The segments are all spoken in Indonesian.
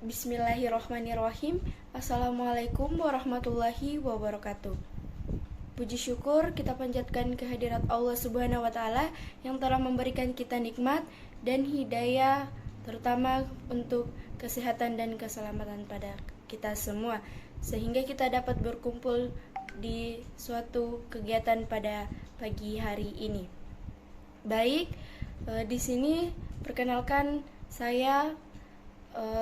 Bismillahirrahmanirrahim. Assalamualaikum warahmatullahi wabarakatuh. Puji syukur kita panjatkan kehadirat Allah Subhanahu wa taala yang telah memberikan kita nikmat dan hidayah, terutama untuk kesehatan dan keselamatan pada kita semua, sehingga kita dapat berkumpul di suatu kegiatan pada pagi hari ini. Baik, di sini perkenalkan saya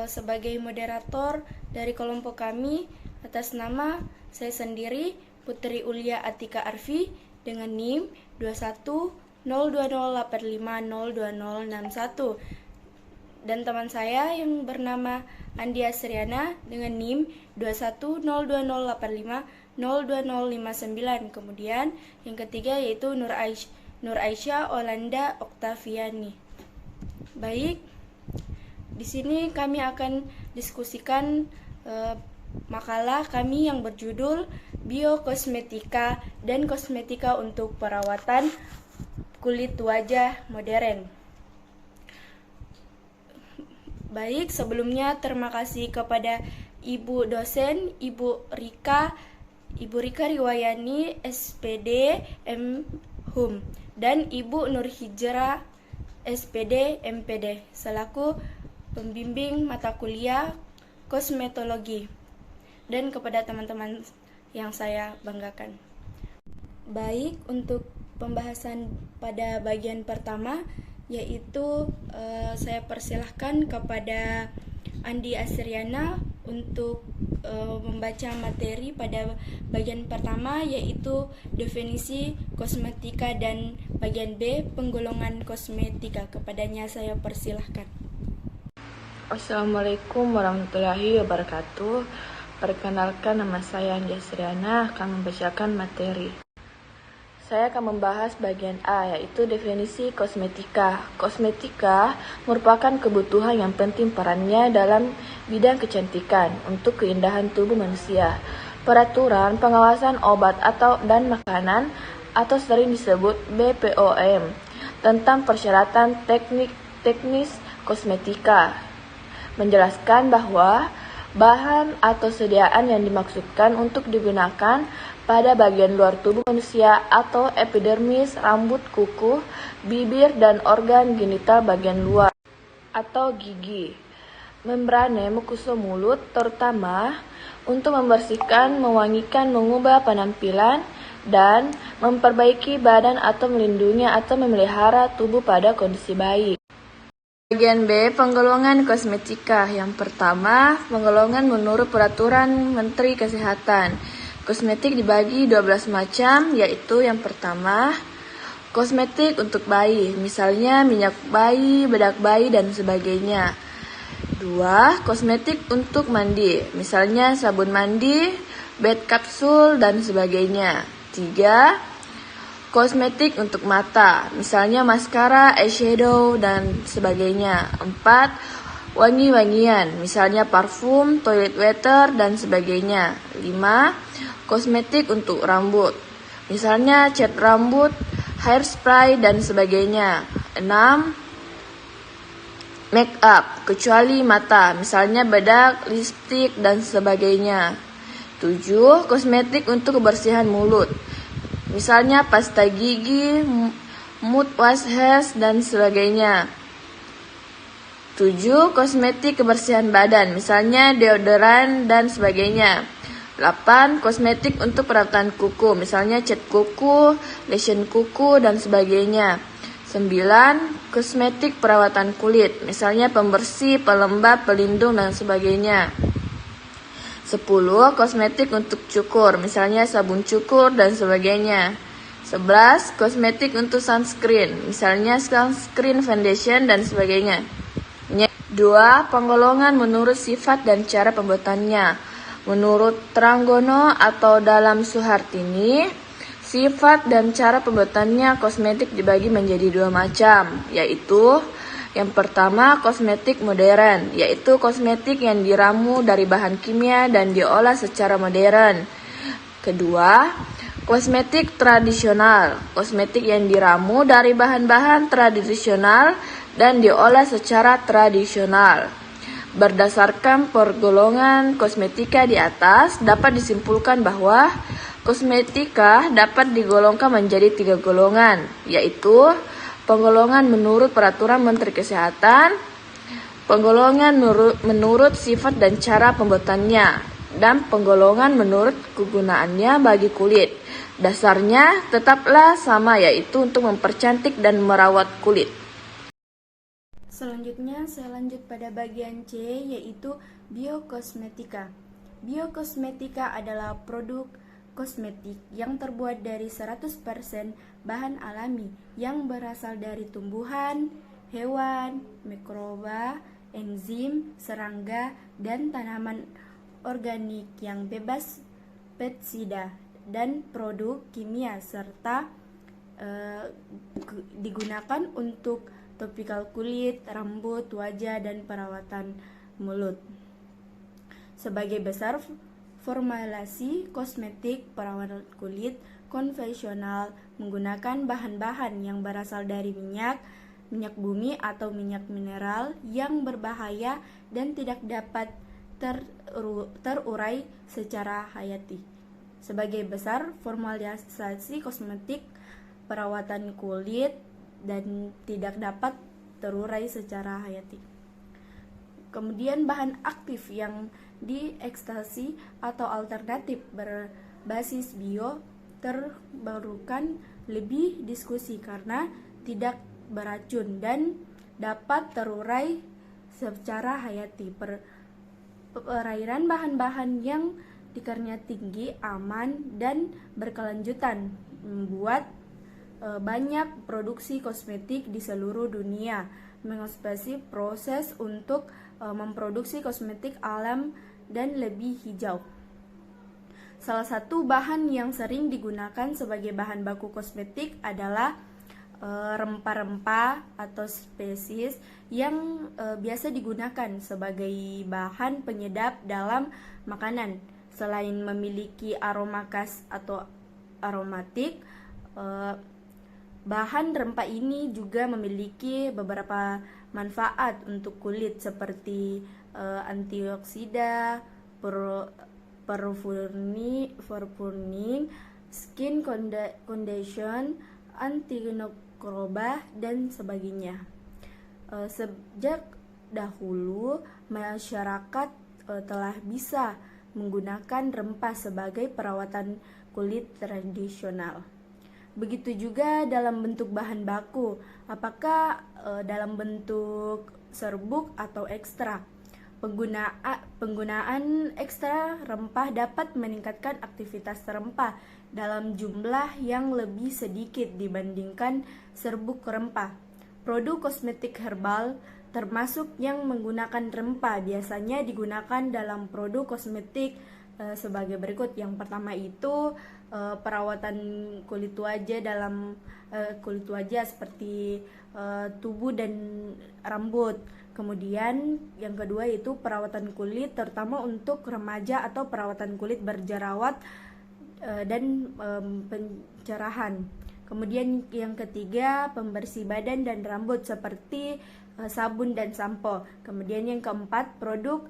sebagai moderator dari kelompok kami atas nama saya sendiri, Putri Ulia Atika Arfi, dengan NIM 210208502061, dan teman saya yang bernama Andi Asriana dengan NIM 210208502059. Kemudian yang ketiga yaitu Nur Aisyah Olanda Oktaviani. Baik, di sini kami akan diskusikan makalah kami yang berjudul Biokosmetika dan Kosmetika untuk Perawatan Kulit Wajah Modern. Baik, sebelumnya terima kasih kepada Ibu dosen, Ibu Rika Riwayani, SPD M.Hum, dan Ibu Nur Hijrah, SPD MPD, selaku pembimbing mata kuliah kosmetologi, dan kepada teman-teman yang saya banggakan. Baik, untuk pembahasan pada bagian pertama yaitu saya persilahkan kepada Andi Asriana untuk membaca materi pada bagian pertama yaitu definisi kosmetika dan bagian B penggolongan kosmetika. Kepadanya saya persilahkan. Assalamualaikum warahmatullahi wabarakatuh. Perkenalkan, nama saya Andi Asriana, akan membacakan materi. Saya akan membahas bagian A, yaitu definisi kosmetika. Kosmetika merupakan kebutuhan yang penting perannya dalam bidang kecantikan untuk keindahan tubuh manusia. Peraturan pengawasan obat dan makanan atau sering disebut BPOM tentang persyaratan teknis kosmetika menjelaskan bahwa bahan atau sediaan yang dimaksudkan untuk digunakan pada bagian luar tubuh manusia atau epidermis, rambut, kuku, bibir, dan organ genital bagian luar atau gigi. Membrane mukosa mulut terutama untuk membersihkan, mewangikan, mengubah penampilan, dan memperbaiki badan atau melindungi atau memelihara tubuh pada kondisi baik. Bagian B, penggolongan kosmetika. Yang pertama, penggolongan menurut Peraturan Menteri Kesehatan. Kosmetik dibagi 12 macam, yaitu yang pertama, kosmetik untuk bayi, misalnya minyak bayi, bedak bayi, dan sebagainya. 2. Kosmetik untuk mandi, misalnya sabun mandi, bed kapsul, dan sebagainya. 3. Kosmetik untuk mata, misalnya maskara, eyeshadow, dan sebagainya. 4. Wangi-wangian, misalnya parfum, toilet water, dan sebagainya. 5. Kosmetik untuk rambut, misalnya cat rambut, hairspray, dan sebagainya. 6. Make up, kecuali mata, misalnya bedak, lipstik, dan sebagainya. 7. Kosmetik untuk kebersihan mulut, misalnya pasta gigi, mouthwash, dan sebagainya. 7. Kosmetik kebersihan badan, misalnya deodoran, dan sebagainya. 8. Kosmetik untuk perawatan kuku, misalnya cat kuku, lotion kuku, dan sebagainya. 9. Kosmetik perawatan kulit, misalnya pembersih, pelembab, pelindung, dan sebagainya. 10. Kosmetik untuk cukur, misalnya sabun cukur, dan sebagainya. 11. Kosmetik untuk sunscreen, misalnya sunscreen foundation, dan sebagainya. 2. Penggolongan menurut sifat dan cara pembuatannya. Menurut Tranggono atau dalam Suhartini, sifat dan cara pembuatannya kosmetik dibagi menjadi 2 macam, yaitu yang pertama, kosmetik modern, yaitu kosmetik yang diramu dari bahan kimia dan diolah secara modern. Kedua, kosmetik tradisional, kosmetik yang diramu dari bahan-bahan tradisional dan diolah secara tradisional. Berdasarkan pergolongan kosmetika di atas, dapat disimpulkan bahwa kosmetika dapat digolongkan menjadi 3 golongan, yaitu penggolongan menurut peraturan Menteri Kesehatan, penggolongan menurut sifat dan cara pembuatannya, dan penggolongan menurut kegunaannya bagi kulit. Dasarnya tetaplah sama, yaitu untuk mempercantik dan merawat kulit. Selanjutnya, saya lanjut pada bagian C, yaitu biokosmetika. Biokosmetika adalah produk kosmetik yang terbuat dari 100% bahan alami yang berasal dari tumbuhan, hewan, mikroba, enzim, serangga, dan tanaman organik yang bebas pestisida dan produk kimia serta digunakan untuk topikal kulit, rambut, wajah, dan perawatan mulut. Sebagai besar formulasi kosmetik perawatan kulit konvensional menggunakan bahan-bahan yang berasal dari minyak bumi atau minyak mineral yang berbahaya dan tidak dapat terurai secara hayati. Sebagai besar formulasi kosmetik perawatan kulit dan tidak dapat terurai secara hayati. Kemudian bahan aktif yang diekstasi atau alternatif berbasis bio terbarukan lebih diskusi karena tidak beracun dan dapat terurai secara hayati. Perairan bahan-bahan yang dikarnya tinggi, aman, dan berkelanjutan membuat banyak produksi kosmetik di seluruh dunia mengantisipasi proses untuk memproduksi kosmetik alam dan lebih hijau. Salah satu bahan yang sering digunakan sebagai bahan baku kosmetik adalah rempah-rempah atau spesies yang biasa digunakan sebagai bahan penyedap dalam makanan. Selain memiliki aroma khas atau aromatik, bahan rempah ini juga memiliki beberapa manfaat untuk kulit seperti antioksida, perfuming, skin condition, antimikroba, dan sebagainya. Sejak dahulu masyarakat telah bisa menggunakan rempah sebagai perawatan kulit tradisional. Begitu juga dalam bentuk bahan baku, apakah dalam bentuk serbuk atau ekstrak. Penggunaan ekstra rempah dapat meningkatkan aktivitas rempah dalam jumlah yang lebih sedikit dibandingkan serbuk rempah. Produk kosmetik herbal termasuk yang menggunakan rempah biasanya digunakan dalam produk kosmetik sebagai berikut. Yang pertama itu perawatan kulit wajah seperti tubuh dan rambut. Kemudian yang kedua itu perawatan kulit terutama untuk remaja atau perawatan kulit berjerawat dan pencerahan. Kemudian yang ketiga pembersih badan dan rambut seperti sabun dan sampo. Kemudian yang keempat produk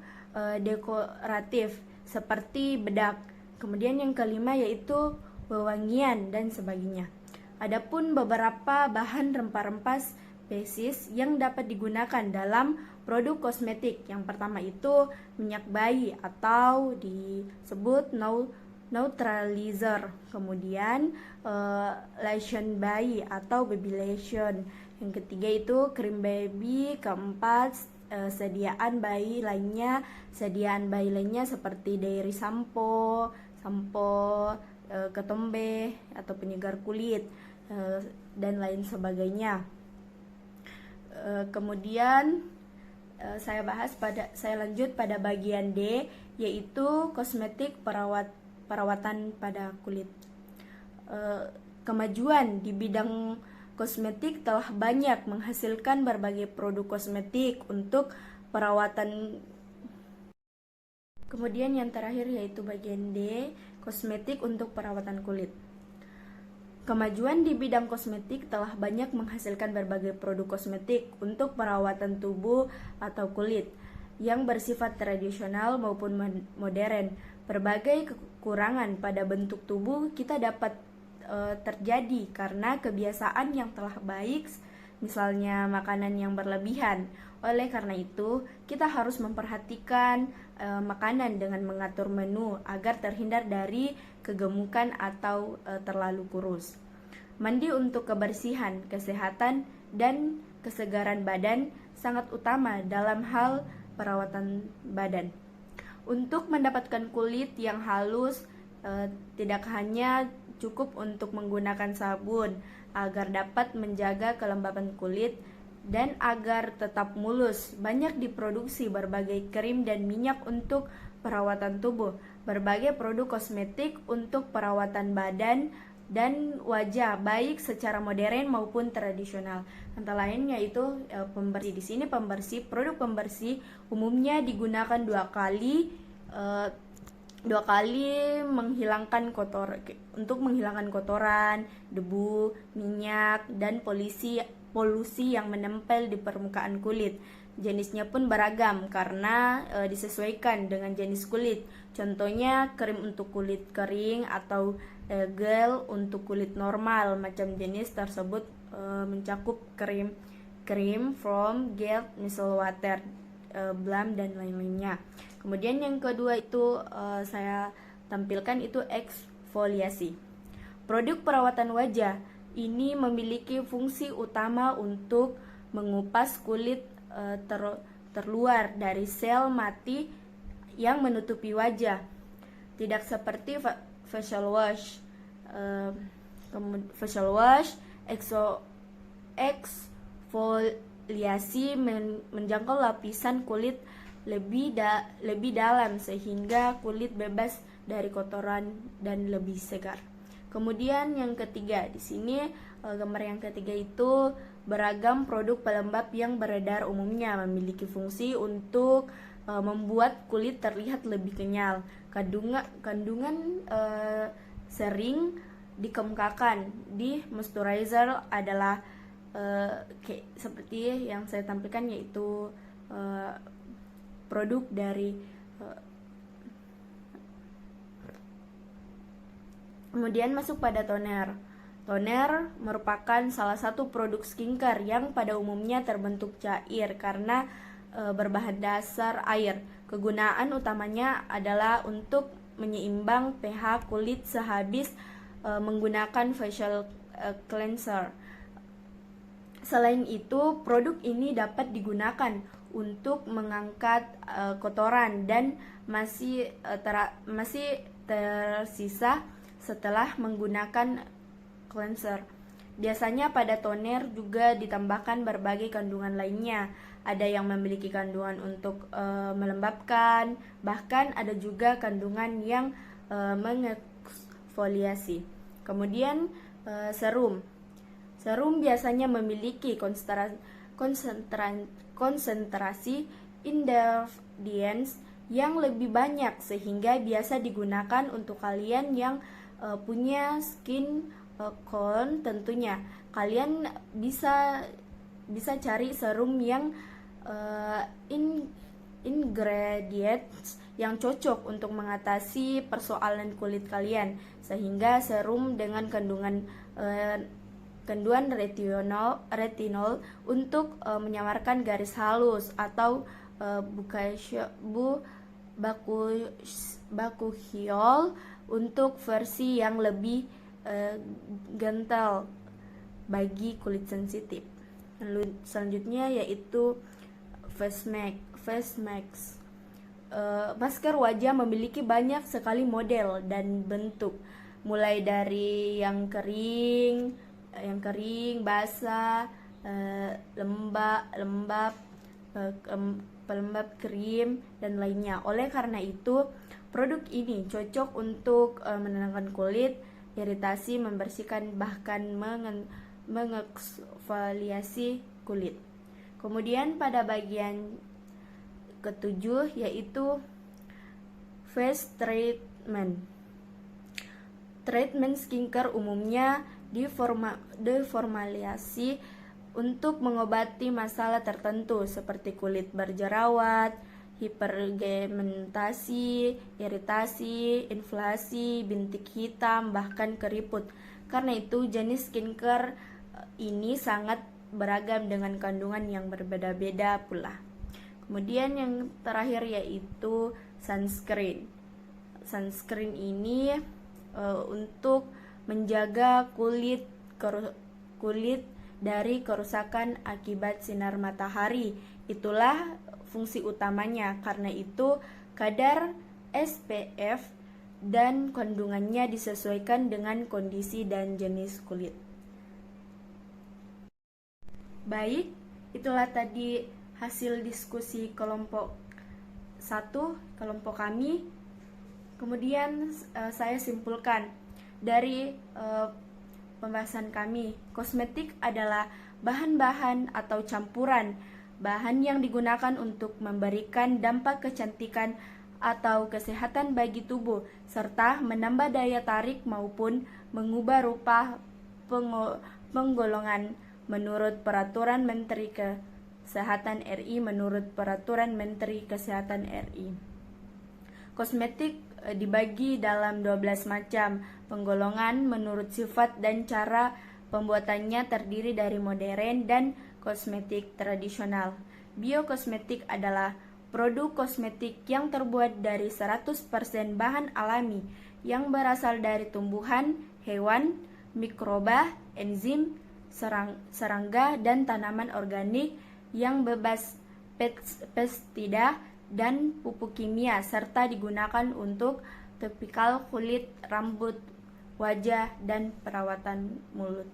dekoratif seperti bedak. Kemudian yang kelima yaitu wewangian dan sebagainya. Adapun beberapa bahan rempah-rempah spesies yang dapat digunakan dalam produk kosmetik. Yang pertama itu minyak bayi atau disebut neutralizer. Kemudian lotion bayi atau baby lotion. Yang ketiga itu krim baby. Keempat sediaan bayi lainnya seperti dairy sampo, ketombe atau penyegar kulit dan lain sebagainya. Kemudian saya lanjut pada bagian D, yaitu kosmetik perawatan pada kulit. Kemajuan di bidang kosmetik telah banyak menghasilkan berbagai produk kosmetik untuk perawatan. Kemudian yang terakhir yaitu bagian D, kosmetik untuk perawatan kulit. Kemajuan di bidang kosmetik telah banyak menghasilkan berbagai produk kosmetik untuk perawatan tubuh atau kulit. yang bersifat tradisional maupun modern. Berbagai kekurangan pada bentuk tubuh kita dapat terjadi karena kebiasaan yang telah baik, misalnya makanan yang berlebihan. Oleh karena itu, kita harus memperhatikan makanan dengan mengatur menu agar terhindar dari kegemukan atau terlalu kurus. Mandi untuk kebersihan, kesehatan, dan kesegaran badan sangat utama dalam hal perawatan badan. Untuk mendapatkan kulit yang halus, tidak hanya cukup untuk menggunakan sabun agar dapat menjaga kelembapan kulit dan agar tetap mulus. Banyak diproduksi berbagai krim dan minyak untuk perawatan tubuh, berbagai produk kosmetik untuk perawatan badan dan wajah, baik secara modern maupun tradisional. Antara lain yaitu pembersih. Di sini produk pembersih umumnya digunakan dua kali menghilangkan untuk menghilangkan kotoran, debu, minyak, dan polusi yang menempel di permukaan kulit. Jenisnya pun beragam karena disesuaikan dengan jenis kulit. Contohnya krim untuk kulit kering atau gel untuk kulit normal. Macam jenis tersebut mencakup krim, foam, gel, micellar water, balm, dan lain-lainnya. Kemudian yang kedua itu saya tampilkan itu eksfoliasi. Produk perawatan wajah ini memiliki fungsi utama untuk mengupas kulit terluar dari sel mati yang menutupi wajah. Tidak seperti facial wash. Eksfoliasi menjangkau lapisan kulit lebih dalam sehingga kulit bebas dari kotoran dan lebih segar. Kemudian yang ketiga, di sini gambar yang ketiga itu beragam produk pelembab yang beredar umumnya memiliki fungsi untuk membuat kulit terlihat lebih kenyal. Kandungan sering dikemukakan di moisturizer adalah seperti yang saya tampilkan, yaitu produk dari kemudian masuk pada toner. Toner merupakan salah satu produk skincare yang pada umumnya terbentuk cair karena berbahan dasar air. Kegunaan utamanya adalah untuk menyeimbang pH kulit sehabis menggunakan facial cleanser. Selain itu, produk ini dapat digunakan untuk mengangkat kotoran dan masih tersisa setelah menggunakan cleanser. Biasanya pada toner juga ditambahkan berbagai kandungan lainnya. Ada yang memiliki kandungan untuk melembabkan, bahkan ada juga kandungan yang mengeksfoliasi. Kemudian serum. Serum biasanya memiliki konsentrasi ingredients yang lebih banyak sehingga biasa digunakan untuk kalian yang punya skin tone. Tentunya kalian bisa cari serum yang ingredients yang cocok untuk mengatasi persoalan kulit kalian, sehingga serum dengan kandungan retinol untuk menyamarkan garis halus atau bakuchiol untuk versi yang lebih gentle bagi kulit sensitif. Selanjutnya yaitu face mask. Masker wajah memiliki banyak sekali model dan bentuk, mulai dari yang kering, basah, lembab, pelembab, krim, dan lainnya. Oleh karena itu, produk ini cocok untuk menenangkan kulit, iritasi, membersihkan, bahkan mengeksfoliasi kulit. Kemudian pada bagian ketujuh yaitu face treatment. Treatment skincare umumnya diformulasi untuk mengobati masalah tertentu seperti kulit berjerawat, hiperpigmentasi, iritasi, inflasi, bintik hitam, bahkan keriput. Karena itu jenis skincare ini sangat beragam dengan kandungan yang berbeda-beda pula. Kemudian yang terakhir yaitu sunscreen. Sunscreen ini untuk menjaga kulit dari kerusakan akibat sinar matahari. Itulah fungsi utamanya. Karena itu kadar SPF dan kandungannya disesuaikan dengan kondisi dan jenis kulit. Baik, itulah tadi hasil diskusi kelompok 1, kelompok kami. Kemudian saya simpulkan dari pembahasan kami, kosmetik adalah bahan-bahan atau campuran bahan yang digunakan untuk memberikan dampak kecantikan atau kesehatan bagi tubuh, serta menambah daya tarik maupun mengubah rupa penggolongan menurut Peraturan Menteri Kesehatan RI. Kosmetik dibagi dalam 12 macam penggolongan menurut sifat dan cara pembuatannya, terdiri dari modern dan kosmetik tradisional. Biokosmetik adalah produk kosmetik yang terbuat dari 100% bahan alami yang berasal dari tumbuhan, hewan, mikroba, enzim, serangga, dan tanaman organik yang bebas pestisida dan pupuk kimia, serta digunakan untuk topikal kulit, rambut, wajah, dan perawatan mulut.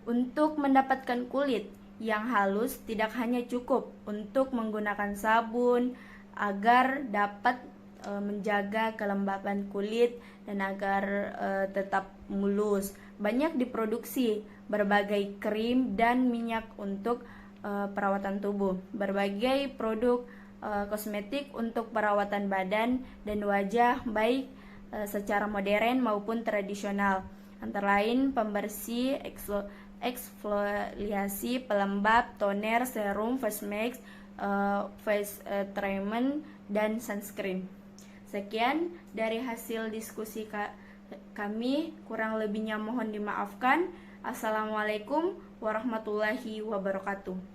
Untuk mendapatkan kulit yang halus, tidak hanya cukup untuk menggunakan sabun agar dapat menjaga kelembapan kulit dan agar tetap mulus. Banyak diproduksi berbagai krim dan minyak untuk perawatan tubuh, berbagai produk kosmetik untuk perawatan badan dan wajah, baik secara modern maupun tradisional, antara lain pembersih, eksfoliasi, pelembab, toner, serum, face mask, face treatment, dan sunscreen. Sekian dari hasil diskusi kami, kurang lebihnya mohon dimaafkan. Assalamualaikum warahmatullahi wabarakatuh.